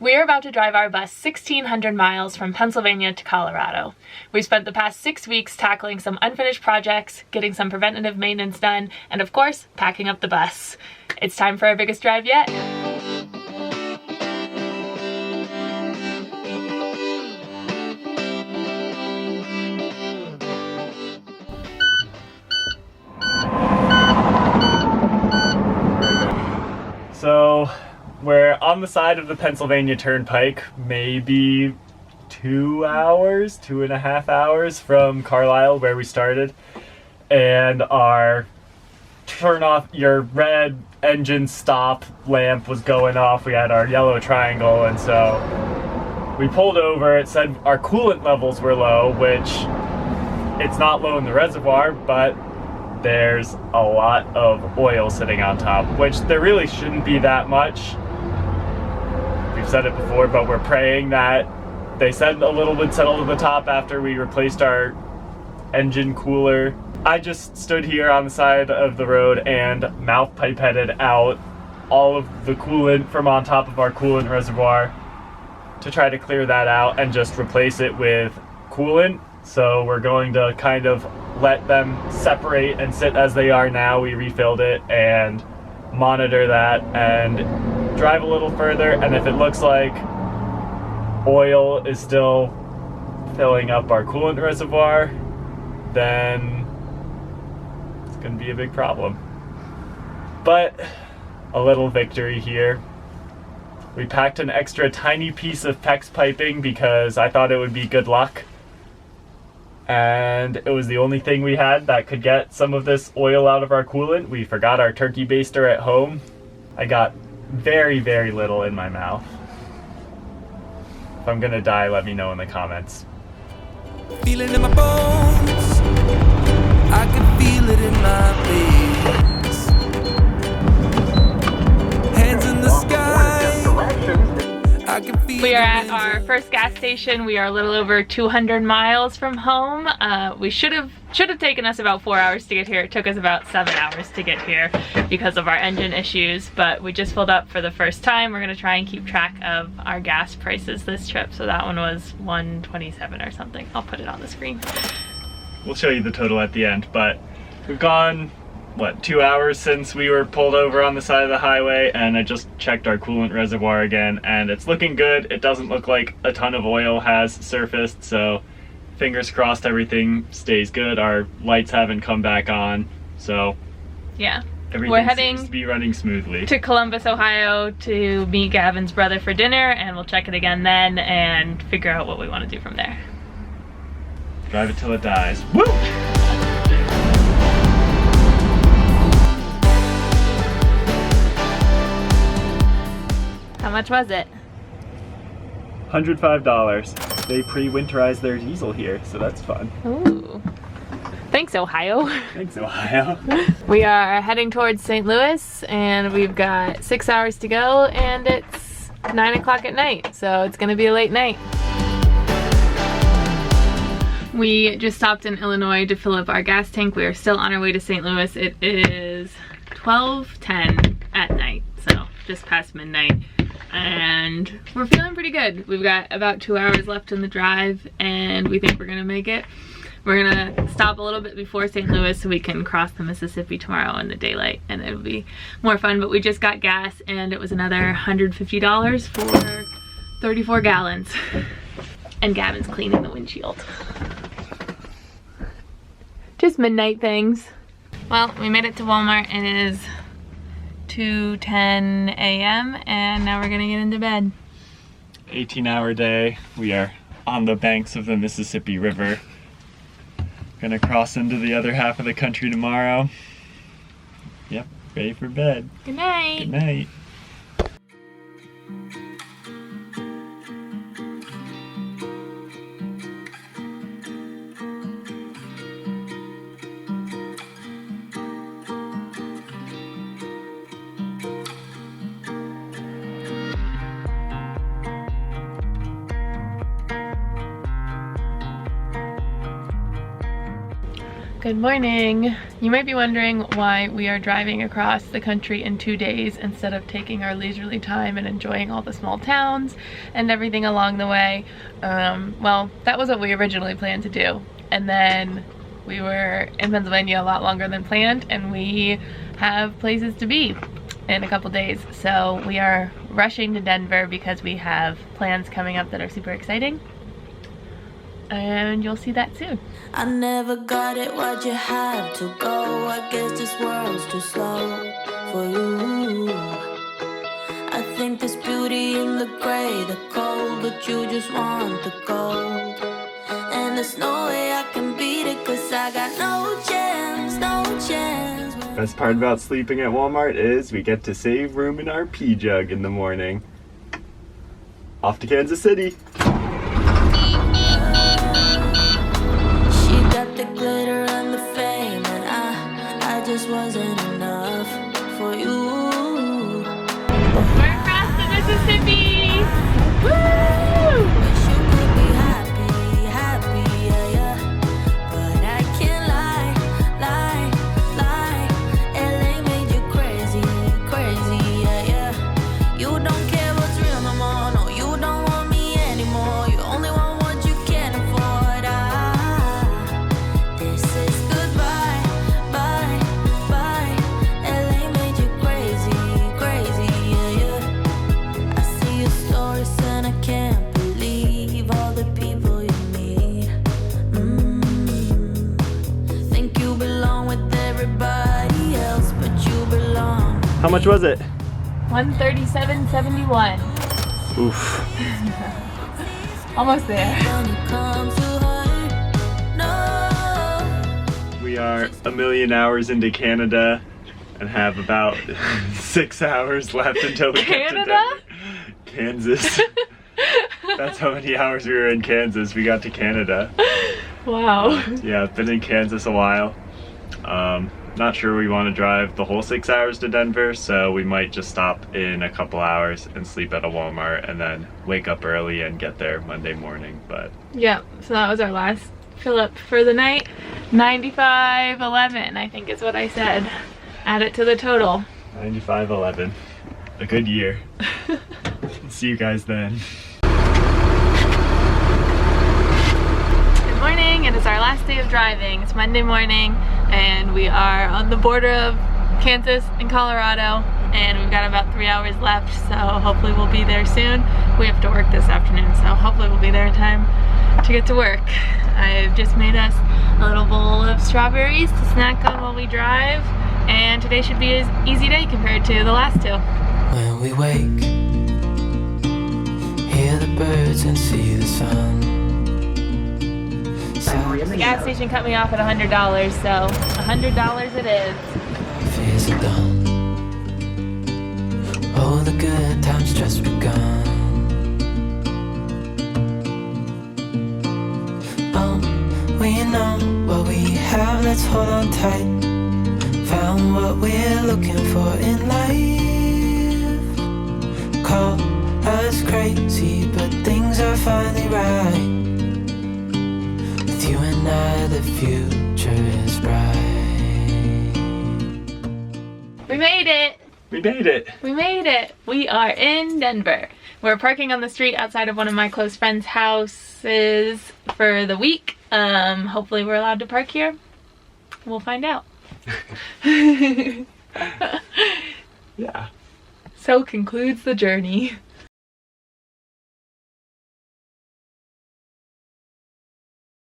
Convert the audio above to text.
We are about to drive our bus 1,600 miles from Pennsylvania to Colorado. We've spent the past 6 weeks tackling some unfinished projects, getting some preventative maintenance done, and of course, packing up the bus. It's time for our biggest drive yet. So we're on the side of the Pennsylvania Turnpike, maybe 2 hours, 2.5 hours from Carlisle where we started, and our turn off your red engine stop lamp was going off. We had our yellow triangle, and so we pulled over. It said our coolant levels were low, which it's not low in the reservoir, but there's a lot of oil sitting on top, which there really shouldn't be that much. We've said it before, but we're praying that they said a little bit settled to the top after we replaced our engine cooler. I just stood here on the side of the road and mouth pipetted out all of the coolant from on top of our coolant reservoir to try to clear that out and just replace it with coolant. So we're going to kind of let them separate and sit as they are now. We refilled it and monitor that and drive a little further, and if it looks like oil is still filling up our coolant reservoir, then it's going to be a big problem. But a little victory here. We packed an extra tiny piece of PEX piping because I thought it would be good luck, and it was the only thing we had that could get some of this oil out of our coolant. We forgot our turkey baster at home. I got very, very little in my mouth. If I'm gonna die, let me know in the comments. Feel it in my bones, I can feel it in my veins. Hands in the sky, I can feel. We are at our first gas station. We are a little over 200 miles from home. We should have taken us about 4 hours to get here. It took us about 7 hours to get here because of our engine issues, but we just filled up for the first time. We're gonna try and keep track of our gas prices this trip. So that one was $1.27 or something. I'll put it on the screen. We'll show you the total at the end, but we've gone, what, 2 hours since we were pulled over on the side of the highway, and I just checked our coolant reservoir again, and it's looking good. It doesn't look like a ton of oil has surfaced, so fingers crossed everything stays good. Our lights haven't come back on, so yeah, everything seems to be running smoothly. To Columbus, Ohio to meet Gavin's brother for dinner, and we'll check it again then and figure out what we want to do from there. Drive it till it dies. Woo! How much was it? $105. They pre-winterized their diesel here, so that's fun. Ooh. Thanks, Ohio. Thanks, Ohio. We are heading towards St. Louis, and we've got 6 hours to go, and it's 9 o'clock at night, so it's gonna be a late night. We just stopped in Illinois to fill up our gas tank. We are still on our way to St. Louis. It is 12:10 at night, so just past midnight. And we're feeling pretty good. We've got about 2 hours left in the drive, and we think we're gonna make it. We're gonna stop a little bit before St. Louis so we can cross the Mississippi tomorrow in the daylight, and it'll be more fun. But we just got gas, and it was another $150 for 34 gallons. And Gavin's cleaning the windshield. Just midnight things. Well, we made it to Walmart. It is 2:10 a.m. and now we're gonna get into bed. 18-hour day. We are on the banks of the Mississippi River. Gonna cross into the other half of the country tomorrow. Yep, ready for bed. Good night. Good night. Good morning. You might be wondering why we are driving across the country in 2 days instead of taking our leisurely time and enjoying all the small towns and everything along the way. Well, that was what we originally planned to do. And then we were in Pennsylvania a lot longer than planned, and we have places to be in a couple days. So we are rushing to Denver because we have plans coming up that are super exciting. And you'll see that soon. I never got it, why'd you have to go? I guess this world's too slow for you. I think there's beauty in the gray, the cold, but you just want the gold. And there's no way I can beat it, cause I got no chance, no chance. Best part about sleeping at Walmart is we get to save room in our pee jug in the morning. Off to Kansas City. Glitter and the fame, and I just wasn't enough for you. We're across the Mississippi! Woo! Wish you could be happy, happy, yeah, yeah. But I can't lie, lie, lie. LA made you crazy, crazy, yeah, yeah. You don't care what's real no more, no, you don't want me anymore. You only want what you can afford. How much was it? $137.71. Oof. Almost there. We are a million hours into Canada and have about 6 hours left until we get to Denver. Kansas. That's how many hours we were in Kansas. We got to Canada. Wow. Yeah, I've been in Kansas a while. Not sure we want to drive the whole 6 hours to Denver, so we might just stop in a couple hours and sleep at a Walmart and then wake up early and get there Monday morning. But yeah, so that was our last fill up for the night. 95.11, I think is what I said. Add it to the total. 95.11. A good year. See you guys then. Good morning, and it's our last day of driving. It's Monday morning, and we are on the border of Kansas and Colorado, and we've got about 3 hours left, so hopefully we'll be there soon. We have to work this afternoon, so hopefully we'll be there in time to get to work. I've just made us a little bowl of strawberries to snack on while we drive, and today should be an easy day compared to the last two. When we wake, hear the birds and see the sun. The gas station cut me off at $100, so $100 it is. Fears are done. Oh, the good times just begun. We know what we have, let's hold on tight. Found what we're looking for in life. Call us crazy, but things are finally right. With you and I, the future is bright. We made it! We made it! We made it! We are in Denver. We're parking on the street outside of one of my close friends' houses for the week. Hopefully we're allowed to park here. We'll find out. Yeah. So concludes the journey.